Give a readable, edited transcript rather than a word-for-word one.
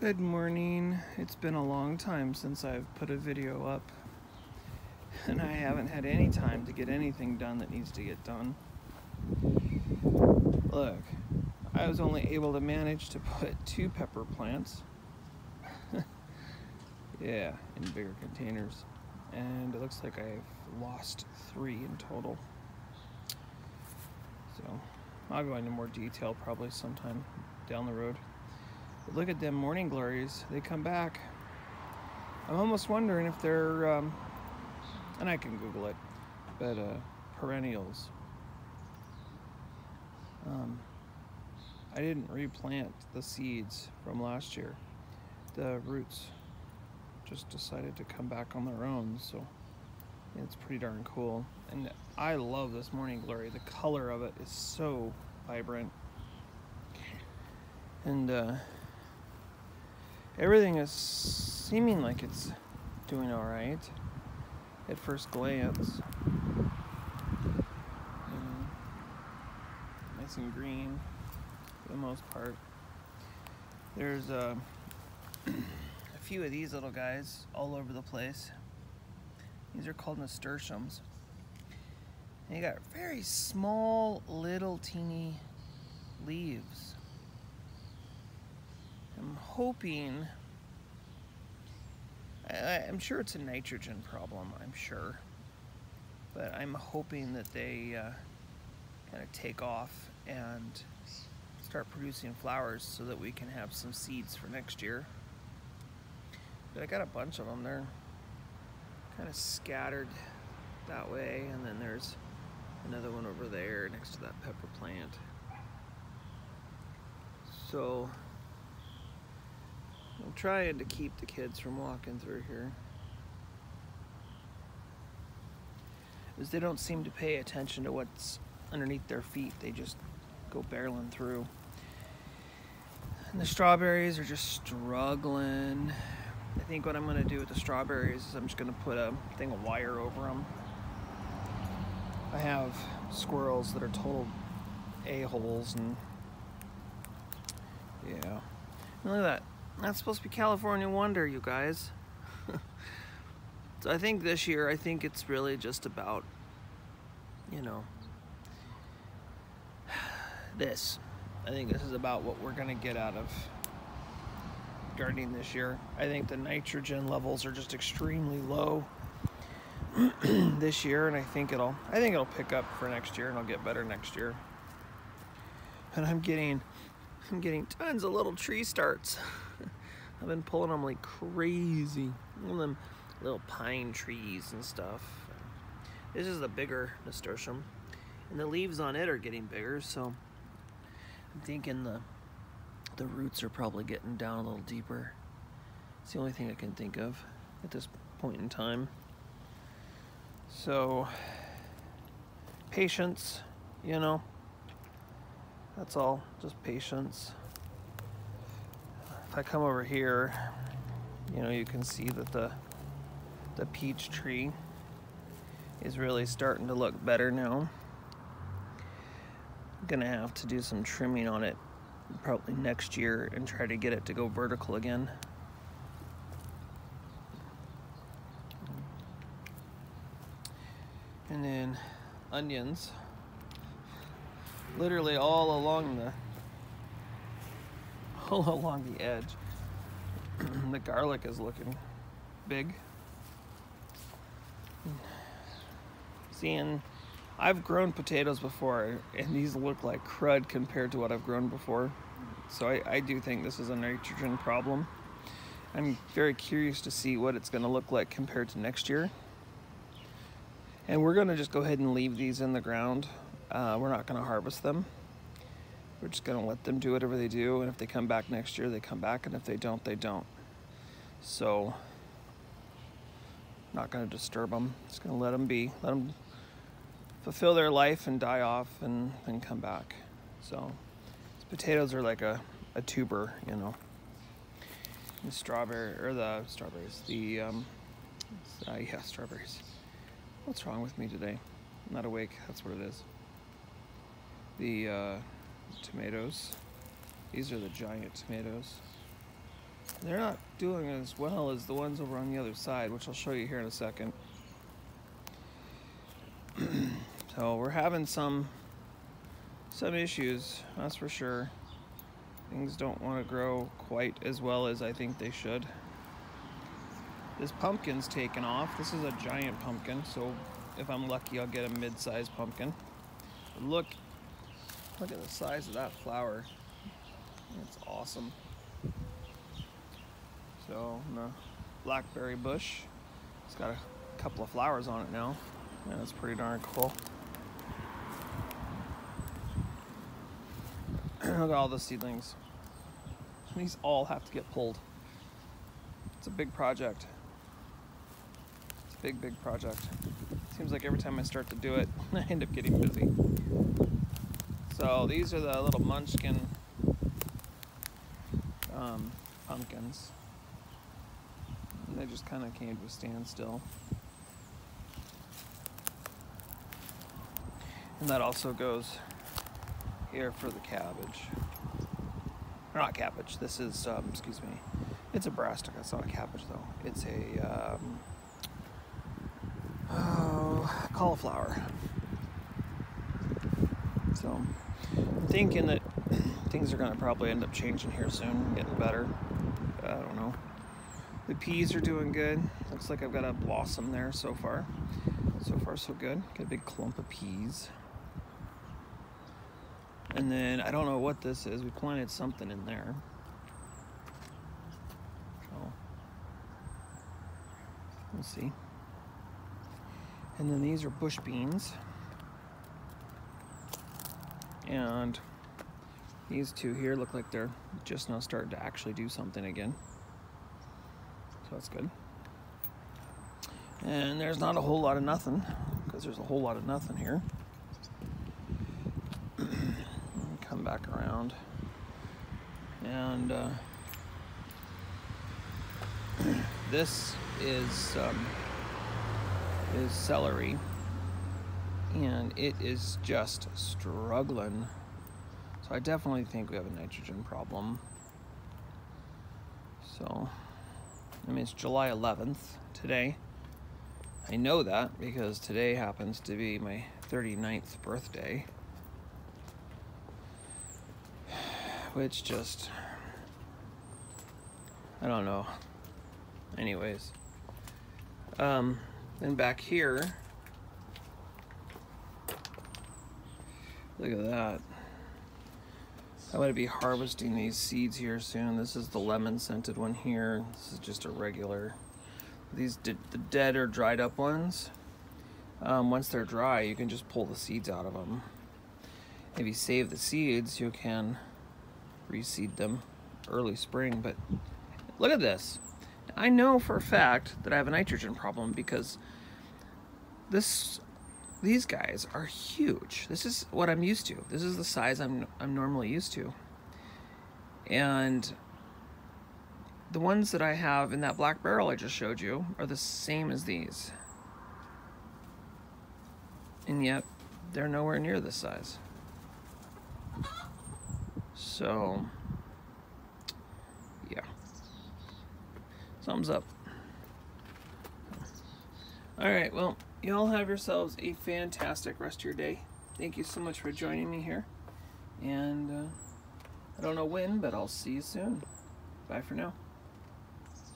Good morning. It's been a long time since I've put a video up, and I haven't had any time to get anything done that needs to get done. Look, I was only able to manage to put 2 pepper plants. Yeah, in bigger containers. And it looks like I've lost 3 in total. So I'll go into more detail probably sometime down the road. But look at them morning glories. They come back. I'm almost wondering if they're, and I can Google it, but perennials. I didn't replant the seeds from last year. The roots just decided to come back on their own, so it's pretty darn cool. And I love this morning glory. The color of it is so vibrant. And everything is seeming like it's doing all right at first glance. Nice and green for the most part. There's a few of these little guys all over the place. These are called nasturtiums. And you got very small, little, teeny leaves. I'm hoping, I'm sure it's a nitrogen problem, I'm sure. But I'm hoping that they kind of take off and start producing flowers so that we can have some seeds for next year. But I got a bunch of them. They're kind of scattered that way, and then there's another one over there next to that pepper plant. So I'm trying to keep the kids from walking through here, as they don't seem to pay attention to what's underneath their feet. They just go barreling through. And the strawberries are just struggling. I think what I'm going to do with the strawberries is I'm just going to put a thing of wire over them. I have squirrels that are total a-holes, and yeah. Look at that. That's supposed to be California Wonder, you guys. So I think this year, I think it's really just about, this. I think this is about what we're gonna get out of gardening this year. I think the nitrogen levels are just extremely low this year, and I think it'll pick up for next year, and I'll get better next year. And I'm getting tons of little tree starts. I've been pulling them like crazy. All them little pine trees and stuff. This is the bigger nasturtium, and the leaves on it are getting bigger, so I'm thinking the roots are probably getting down a little deeper. It's the only thing I can think of at this point in time. So patience, that's all, just patience. If I come over here, you can see that the peach tree is really starting to look better now. I'm gonna have to do some trimming on it probably next year and try to get it to go vertical again. And then onions, literally all along the edge. The garlic is looking big. Seeing, I've grown potatoes before, and these look like crud compared to what I've grown before. So I do think this is a nitrogen problem. I'm very curious to see what it's going to look like compared to next year. And we're going to just go ahead and leave these in the ground. We're not going to harvest them. We're just going to let them do whatever they do, and if they come back next year, they come back, and if they don't, they don't. So, not going to disturb them. Just going to let them be. Let them fulfill their life and die off and then come back. So, potatoes are like a tuber, The strawberries. Strawberries. What's wrong with me today? I'm not awake, that's what it is. The tomatoes. These are the giant tomatoes. they're not doing as well as the ones over on the other side, which I'll show you here in a second. So we're having some issues, that's for sure. Things don't want to grow quite as well as I think they should. This pumpkin's taken off. This is a giant pumpkin, so if I'm lucky I'll get a mid-sized pumpkin. But look at the size of that flower. It's awesome. So the blackberry bush, it's got a couple of flowers on it now. Yeah, that's pretty darn cool. Look at all the seedlings. These all have to get pulled. It's a big project. It's a big project. Seems like every time I start to do it, I end up getting busy. So these are the little munchkin pumpkins. And they just kind of came to a standstill. And that also goes here for the cabbage. Or not cabbage, this is, excuse me, it's a brassica. It's not a cabbage though. It's a cauliflower. So I'm thinking that things are going to probably end up changing here soon, getting better. I don't know. The peas are doing good. Looks like I've got a blossom there so far. So far so good. Got a big clump of peas. And then, I don't know what this is. We planted something in there. So, we'll see. And then these are bush beans. And these two here look like they're just now starting to actually do something again. So that's good. And there's not a whole lot of nothing, because there's a whole lot of nothing here. Come back around, and this is celery, and it is just struggling. So I definitely think we have a nitrogen problem. So, I mean, it's July 11th today. I know that because today happens to be my 39th birthday. Which just, I don't know. Anyways. Then back here, look at that. I'm going to be harvesting these seeds here soon. This is the lemon scented one here. This is just a regular. These the dead or dried up ones, once they're dry, you can just pull the seeds out of them. If you save the seeds, you can reseed them early spring. But look at this. I know for a fact that I have a nitrogen problem because these guys are huge. This is what I'm used to. This is the size I'm normally used to. And the ones that I have in that black barrel I just showed you are the same as these. And yet, they're nowhere near this size. So, yeah. Thumbs up. Alright, well, you all have yourselves a fantastic rest of your day. Thank you so much for joining me here. And I don't know when, but I'll see you soon. Bye for now.